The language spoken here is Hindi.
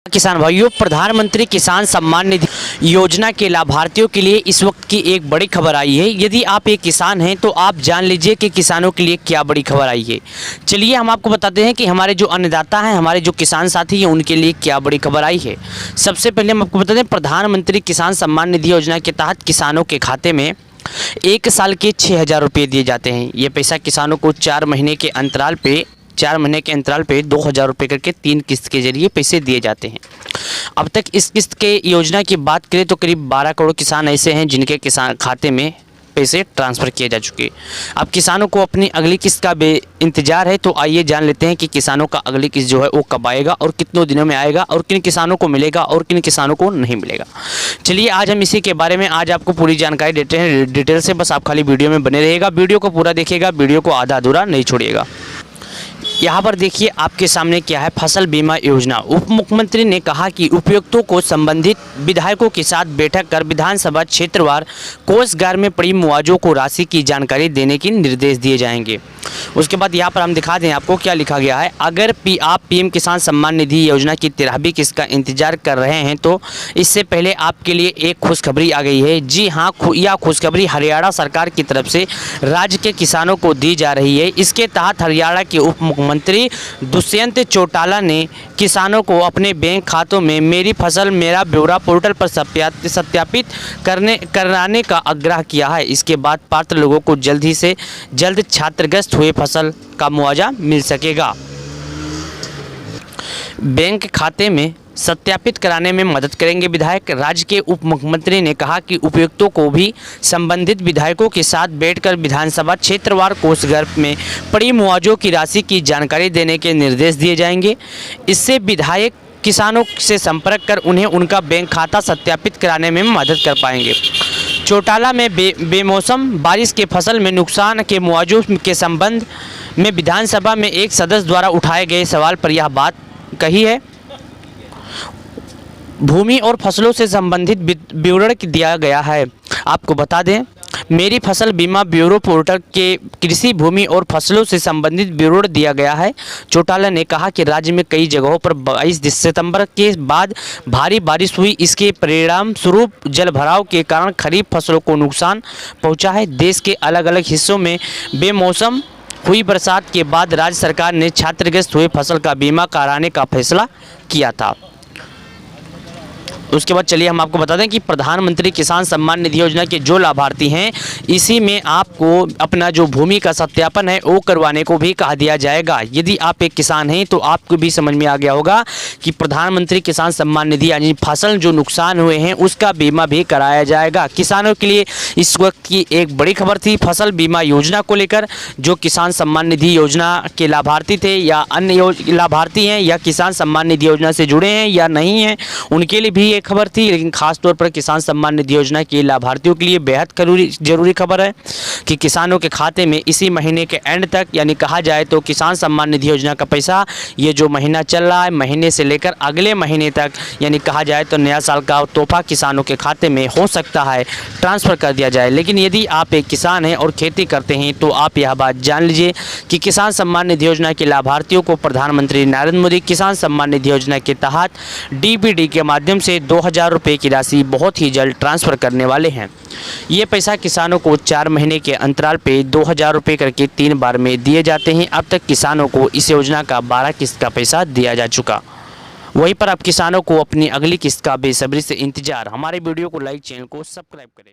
किसान भाइयों, प्रधानमंत्री किसान सम्मान निधि योजना के लाभार्थियों के लिए इस वक्त की एक बड़ी खबर आई है। यदि आप एक किसान हैं तो आप जान लीजिए कि किसानों के लिए क्या बड़ी खबर आई है। चलिए हम आपको बताते हैं कि हमारे जो अन्नदाता हैं, हमारे जो किसान साथी हैं, उनके लिए क्या बड़ी खबर आई है। सबसे पहले हम आपको बताते हैं, प्रधानमंत्री किसान सम्मान निधि योजना के तहत किसानों के खाते में 1 साल के 6,000 रुपये दिए जाते हैं। ये पैसा किसानों को 4 महीने के अंतराल पे 2,000 रुपये करके 3 किस्त के जरिए पैसे दिए जाते हैं। अब तक इस किस्त के योजना की बात करें तो करीब 12 करोड़ किसान ऐसे हैं जिनके किसान खाते में पैसे ट्रांसफ़र किए जा चुके। अब किसानों को अपनी अगली किस्त का इंतजार है, तो आइए जान लेते हैं कि किसानों का अगली किस्त जो है वो कब आएगा और कितनों दिनों में आएगा और किन किसानों को मिलेगा और किन किसानों को नहीं मिलेगा। चलिए आज हम इसी के बारे में आज आपको पूरी जानकारी देते हैं डिटेल से। बस आप खाली वीडियो में बने रहिएगा, वीडियो को पूरा देखिएगा, वीडियो को आधा अधूरा नहीं छोड़िएगा। यहाँ पर देखिए आपके सामने क्या है, फसल बीमा योजना। उप मुख्यमंत्री ने कहा कि उपायुक्तों को संबंधित विधायकों के साथ बैठक कर विधानसभा क्षेत्रवार कोषागार में पड़ी मुआवजों को राशि की जानकारी देने के निर्देश दिए जाएंगे। उसके बाद यहाँ पर हम दिखा दें आपको क्या लिखा गया है। अगर आप पीएम किसान सम्मान निधि योजना की 13वीं किस्त का इंतजार कर रहे हैं तो इससे पहले आपके लिए एक खुशखबरी आ गई है। जी हाँ, यह खुशखबरी हरियाणा सरकार की तरफ से राज्य के किसानों को दी जा रही है। इसके तहत हरियाणा के उप मुख्यमंत्री दुष्यंत चौटाला ने किसानों को अपने बैंक खातों में मेरी फसल मेरा ब्यौरा पोर्टल पर सत्यापित कराने का आग्रह किया है। इसके बाद पात्र लोगों को जल्द ही से जल्द क्षतिग्रस्त हुए फसल का मुआवजा मिल सकेगा। बैंक खाते में सत्यापित कराने में मदद करेंगे विधायक। राज्य के उप मुख्यमंत्री ने कहा कि उपायुक्तों को भी संबंधित विधायकों के साथ बैठकर विधानसभा क्षेत्रवार कोषागार में पड़ी मुआवजों की राशि की जानकारी देने के निर्देश दिए जाएंगे। इससे विधायक किसानों से संपर्क कर उन्हें उनका बैंक खाता सत्यापित कराने में मदद कर पाएंगे। चौटाला में बेमौसम बारिश के फसल में नुकसान के मुआवजों के संबंध में विधानसभा में एक सदस्य द्वारा उठाए गए सवाल पर यह बात कही है। भूमि और फसलों से संबंधित विवरण दिया गया है। आपको बता दें, मेरी फसल बीमा ब्यूरो पोर्टल के कृषि भूमि और फसलों से संबंधित विवरण दिया गया है। चौटाला ने कहा कि राज्य में कई जगहों पर 22 सितंबर के बाद भारी बारिश हुई। इसके परिणाम स्वरूप जलभराव के कारण खरीफ फसलों को नुकसान पहुंचा है। देश के अलग अलग हिस्सों में बेमौसम हुई बरसात के बाद राज्य सरकार ने क्षतिग्रस्त हुए फसल का बीमा कराने का फैसला किया था। उसके बाद चलिए हम आपको बता दें कि प्रधानमंत्री किसान सम्मान निधि योजना के जो लाभार्थी हैं, इसी में आपको अपना जो भूमि का सत्यापन है वो करवाने को भी कहा दिया जाएगा। यदि आप एक किसान हैं तो आपको भी समझ में आ गया होगा कि प्रधानमंत्री किसान सम्मान निधि यानी फसल जो नुकसान हुए हैं उसका बीमा भी कराया जाएगा। किसानों के लिए इस वक्त की एक बड़ी खबर थी फसल बीमा योजना को लेकर। जो किसान सम्मान निधि योजना के लाभार्थी थे या अन्य लाभार्थी हैं या किसान सम्मान निधि योजना से जुड़े हैं या नहीं हैं, उनके लिए भी खबर थी। लेकिन खास तौर पर किसान सम्मान निधि योजना के लाभार्थियों के लिए बेहद जरूरी खबर है कि किसानों के खाते में इसी महीने के एंड तक यानी कहा जाए तो किसान सम्मान निधि योजना का पैसा ये जो महीना चल रहा है, महीने से लेकर अगले महीने तक यानी कहा जाए तो नया साल का तोहफा किसानों के खाते में हो सकता है ट्रांसफ़र कर दिया जाए। लेकिन यदि आप एक किसान हैं और खेती करते हैं तो आप यह बात जान लीजिए कि किसान सम्मान निधि योजना के लाभार्थियों को प्रधानमंत्री नरेंद्र मोदी किसान सम्मान निधि योजना के तहत डीबीडी के माध्यम से 2,000 रुपये की राशि बहुत ही जल्द ट्रांसफ़र करने वाले हैं। ये पैसा किसानों को 4 महीने के अंतराल पे 2,000 रुपये करके 3 बार में दिए जाते हैं। अब तक किसानों को इस योजना का 12 किस्त का पैसा दिया जा चुका। वहीं पर अब किसानों को अपनी अगली किस्त का बेसब्री से इंतजार। हमारे वीडियो को लाइक, चैनल को सब्सक्राइब करें।